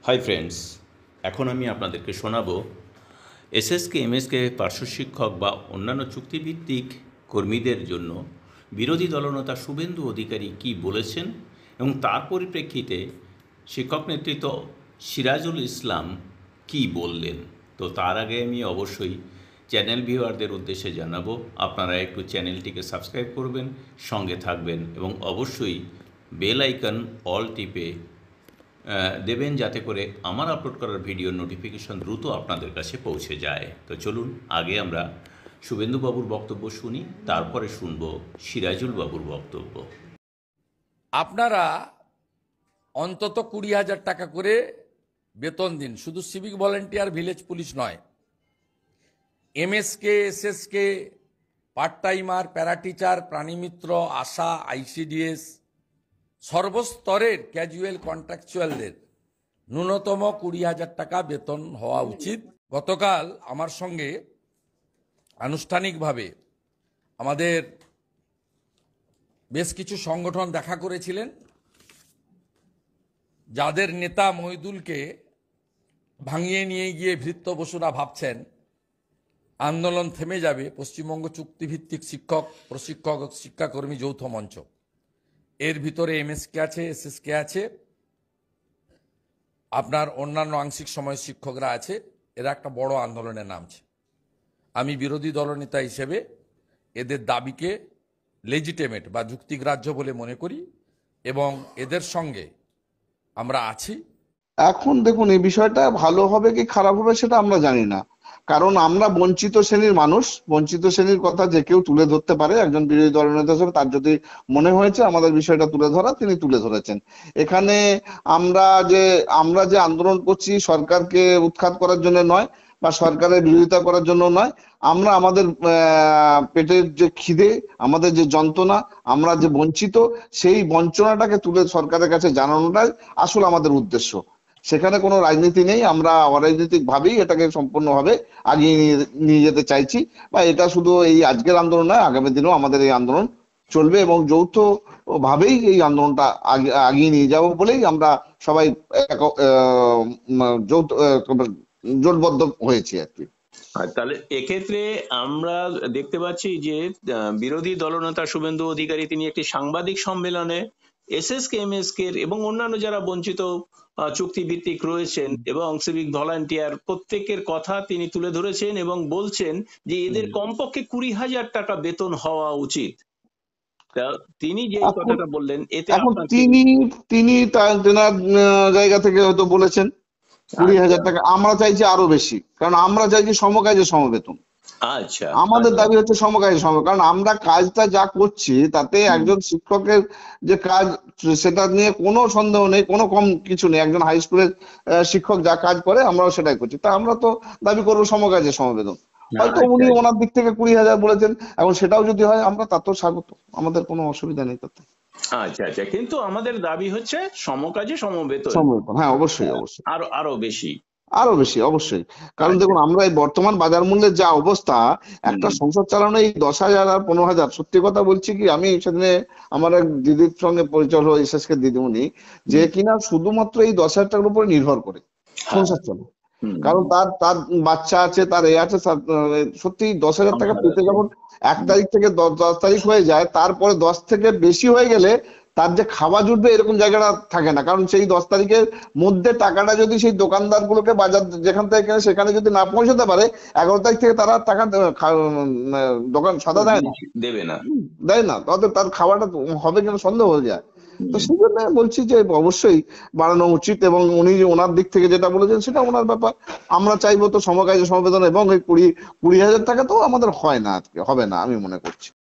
Hi friends, এখন আমি আপনাদেরকে শোনাবো এসএসকে এমএসকে পার্শ্ব শিক্ষক বা অন্যান্য চুক্তিভিত্তিক কর্মীদের জন্য বিরোধী দলনেতা শুভেন্দু অধিকারী কি বলেছেন এবং তার পরিপ্রেক্ষিতে শিক্ষক নেতৃত্ব সিরাজুল ইসলাম কি বললেন। তো তার আগে আমি অবশ্যই চ্যানেল ভিউয়ারদের উদ্দেশ্যে জানাবো, আপনারা একটু চ্যানেলটিকে সাবস্ক্রাইব করবেন, সঙ্গে থাকবেন এবং অবশ্যই বেল আইকন অল টিপে দেবেন, যাতে করে আমার আপলোড করার ভিডিওর নোটিফিকেশন দ্রুত আপনাদের কাছে পৌঁছে যায়। তো চলুন আগে আমরা শুভেন্দুবাবুর বক্তব্য শুনি, তারপরে শুনব সিরাজুল বাবুর বক্তব্য। আপনারা অন্তত 20,000 টাকা করে বেতন দিন, শুধু সিভিক ভলেন্টিয়ার, ভিলেজ পুলিশ নয়, MSK, SSK, part timer, para teacher, প্রাণীমিত্র, আশা, আইসিডিএস, সর্বস্তরের ক্যাজুয়াল কন্ট্রাকচুয়ালদের ন্যূনতম 20,000 টাকা বেতন হওয়া উচিত। গতকাল আমার সঙ্গে আনুষ্ঠানিকভাবে আমাদের বেশ কিছু সংগঠন দেখা করেছিলেন, যাদের নেতা মহিদুলকে ভাঙিয়ে নিয়ে গিয়ে ভৃত্য বসুরা ভাবছেন আন্দোলন থেমে যাবে। পশ্চিমবঙ্গ চুক্তিভিত্তিক শিক্ষক প্রশিক্ষক শিক্ষাকর্মী যৌথ মঞ্চ, এর ভিতরে এমএসকে আছে, এসএসকে আছে, আপনার অন্যান্য আংশিক সময় শিক্ষকরা আছে। এরা একটা বড় আন্দোলনে নামছে। আমি বিরোধী দলনেতা হিসেবে এদের দাবিকে লেজিটিমেট বা যুক্তিগ্রাহ্য বলে মনে করি এবং এদের সঙ্গে আমরা আছি। এখন দেখুন, এই বিষয়টা ভালো হবে কি খারাপ হবে সেটা আমরা জানি না, কারণ আমরা বঞ্চিত শ্রেণীর মানুষ। বঞ্চিত শ্রেণীর কথা যে কেউ তুলে ধরতে পারে। একজন বিরোধী দলনেতা হিসেবে তার যদি মনে হয়েছে আমাদের বিষয়টা তুলে ধরা, তিনি তুলে ধরেছেন। এখানে আমরা যে আন্দোলন করছি সরকারকে উৎখাত করার জন্য নয় বা সরকারের বিরোধিতা করার জন্য নয়। আমরা আমাদের পেটের যে খিদে, আমাদের যে যন্ত্রণা, আমরা যে বঞ্চিত, সেই বঞ্চনাটাকে তুলে সরকারের কাছে জানানোটাই আসলে আমাদের উদ্দেশ্য। সেখানে কোনো রাজনীতি নেই। আমরা অরাজনৈতিক ভাবেই এটাকে সম্পূর্ণভাবে আগিয়ে নিয়ে যেতে চাইছি। বা এটা শুধু এই আজকের আন্দোলন নয়, আগামী দিনেও আমাদের এই আন্দোলন চলবে এবং যৌথ ভাবেই এই আন্দোলনটা আগিয়ে নিয়ে যাব বলেই আমরা সবাই যৌথ জোটবদ্ধ হয়েছি আর কি। তাহলে এক্ষেত্রে আমরা দেখতে পাচ্ছি যে বিরোধী দলনেতা শুভেন্দু অধিকারী তিনি একটি সাংবাদিক সম্মেলনে এসএসকে এমএসকে এবং অন্যান্য যারা বঞ্চিত চুক্তিভিত্তিক রয়েছেন এবং সিভিক ভলান্টিয়ার প্রত্যেকের কথা তিনি তুলে ধরেছেন এবং বলছেন যে এদের কমপক্ষে 20,000 টাকা বেতন হওয়া উচিত। তিনি যে কথাটা বললেন এতে এখন তিনি তেনার জায়গা থেকে হয়তো বলেছেন 20,000 টাকা। আমরা চাইছি আরো বেশি, কারণ আমরা চাইছি সমকাজে সমবেতন। আচ্ছা, আমাদের দাবি হচ্ছে সমকাজে সম, কারণ আমরা কাজটা যা করছি তাতে একজন শিক্ষকের যে কাজ সেটা নিয়ে কোনো সন্দেহ নেই, কোনো কম কিছু নেই। একজন হাই স্কুলের শিক্ষক যা কাজ করে আমরাও সেটাই করছি। তা আমরা তো দাবি করবো সমকাজে সমবেতন। হয়তো উনি ওনার দিক থেকে 20,000 বলেছেন, এখন সেটাও যদি হয় আমরা তাতেও স্বাগত, আমাদের কোনো অসুবিধা নেই তাতে। আচ্ছা আচ্ছা, কিন্তু আমাদের দাবি হচ্ছে সমকাজে সমবেতন। হ্যাঁ, অবশ্যই অবশ্যই, আরো বেশি, আরো বেশি অবশ্যই। কারণ দেখুন, আমরা এই বর্তমান বাজার মূল্যের যা অবস্থা, একটা সংসার চালানো এই 10,000 আর 15,000, সত্যি কথা বলছি কি, আমি সেদিনে আমার এক দিদির সঙ্গে পরিচয় হলো, এসএসকে দিদিমণি, যে কিনা শুধুমাত্র এই 10,000 টাকার উপরে নির্ভর করে সংসার চলে। কারণ তার বাচ্চা আছে, তার এ আছে। সত্যি 10,000 টাকা পেতে যখন 1 তারিখ থেকে 10 তারিখ হয়ে যায়, তারপরে 10 থেকে বেশি হয়ে গেলে তার যে খাওয়া জুটবে এরকম জায়গাটা থাকে না। কারণ সেই 10 তারিখের মধ্যে টাকাটা যদি সেই দোকানদার গুলোকে বাজার যেখান থেকে কেনে সেখানে যদি না পৌঁছাতে পারে, 11 তারিখ থেকে তারা টাকা দোকান সাদা দেয় না, তাদের তার খাওয়াটা হবে কিনা সন্দেহ হয়ে যায়। তো সেই জন্য বলছি যে অবশ্যই বাড়ানো উচিত, এবং উনি ওনার দিক থেকে যেটা বলেছেন সেটা ওনার ব্যাপার। আমরা চাইবো তো সমকাজে সমবেদন, এবং এই 20,000 টাকা তো আমাদের হয় না, আজকে হবে না আমি মনে করছি।